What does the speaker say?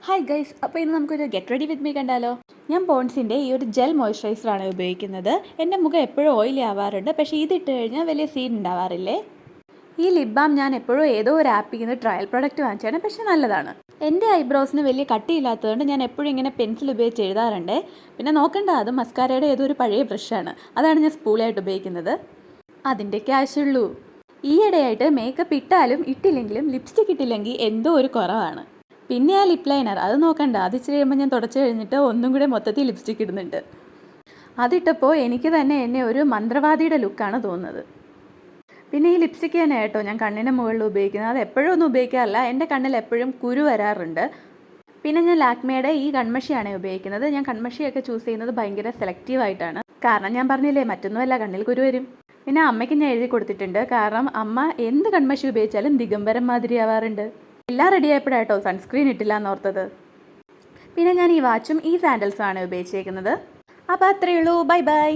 Hi guys, അപ്പോൾ ഇന്ന് നമുക്കൊരു ഗെറ്റ് റെഡി വിത്ത് മീ കണ്ടാലോ. ഞാൻ പോൺസിൻ്റെ ഈ ഒരു ജെൽ മോയ്സ്ചറൈസറാണ് ഉപയോഗിക്കുന്നത്. എൻ്റെ മുഖം എപ്പോഴും ഓയിലി ആവാറുണ്ട്, പക്ഷേ ഇതിട്ട് കഴിഞ്ഞാൽ വലിയ സീൻ ഉണ്ടാവാറില്ലേ. ഈ ലിപ് ബാം ഞാൻ എപ്പോഴും ഏതോ ഒരു ആപ്പിൽ നിന്ന് ട്രയൽ പ്രോഡക്റ്റ് വാങ്ങിച്ചാണ്, പക്ഷേ നല്ലതാണ്. എൻ്റെ ഐബ്രോസിന് വലിയ കട്ടിയില്ലാത്തതുകൊണ്ട് ഞാൻ എപ്പോഴും ഇങ്ങനെ പെൻസിൽ ഉപയോഗിച്ച് എഴുതാറുണ്ട്. പിന്നെ നോക്കണ്ട, അത് മസ്കാരയുടെ ഏതോ ഒരു പഴയ ബ്രഷാണ്, അതാണ് ഞാൻ സ്പൂളായിട്ട് ഉപയോഗിക്കുന്നത്. അതിൻ്റെ ക്യാഷുള്ളൂ. ഈയിടെയായിട്ട് മേക്കപ്പ് ഇട്ടാലും ഇട്ടില്ലെങ്കിലും ലിപ്സ്റ്റിക് ഇട്ടില്ലെങ്കിൽ എന്തോ ഒരു കുറവാണ്. പിന്നെ ആ ലിപ് ലൈനർ അത് നോക്കണ്ട, അത് ഇച്ചിരി കഴിയുമ്പോൾ ഞാൻ തുടച്ച് കഴിഞ്ഞിട്ട് ഒന്നും കൂടെ മൊത്തത്തിൽ ലിപ്സ്റ്റിക് ഇടുന്നുണ്ട്. അതിട്ടപ്പോൾ എനിക്ക് തന്നെ എന്നെ ഒരു മന്ത്രവാദിയുടെ ലുക്കാണ് തോന്നുന്നത്. പിന്നെ ഈ ലിപ്സ്റ്റിക്ക് തന്നെ കേട്ടോ ഞാൻ കണ്ണിന് മുകളിൽ ഉപയോഗിക്കുന്നത്. അത് എപ്പോഴും ഒന്നും ഉപയോഗിക്കാറില്ല, എൻ്റെ കണ്ണിൽ എപ്പോഴും കുരു വരാറുണ്ട്. പിന്നെ ഞാൻ ലാക്മേയുടെ ഈ കൺമഷിയാണ് ഉപയോഗിക്കുന്നത്. ഞാൻ കൺമഷിയൊക്കെ ചൂസ് ചെയ്യുന്നത് ഭയങ്കര സെലക്റ്റീവായിട്ടാണ്. കാരണം ഞാൻ പറഞ്ഞില്ലേ, മറ്റൊന്നുമല്ല, കണ്ണിൽ കുരു വരും. പിന്നെ അമ്മയ്ക്ക് ഞാൻ എഴുതി കൊടുത്തിട്ടുണ്ട്, കാരണം അമ്മ എന്ത് കൺമഷി ഉപയോഗിച്ചാലും ദിഗംബരം മാതിരി ആവാറുണ്ട്. എല്ലാം റെഡി ആയപ്പോഴാട്ടോ സൺസ്ക്രീൻ ഇട്ടില്ല എന്നോർത്തത്. പിന്നെ ഞാൻ ഈ വാച്ചും ഈ സാൻഡൽസും ആണ് ഉപയോഗിച്ചേക്കുന്നത്. അപ്പോൾ അത്രയേ ഉള്ളൂ. Bye bye.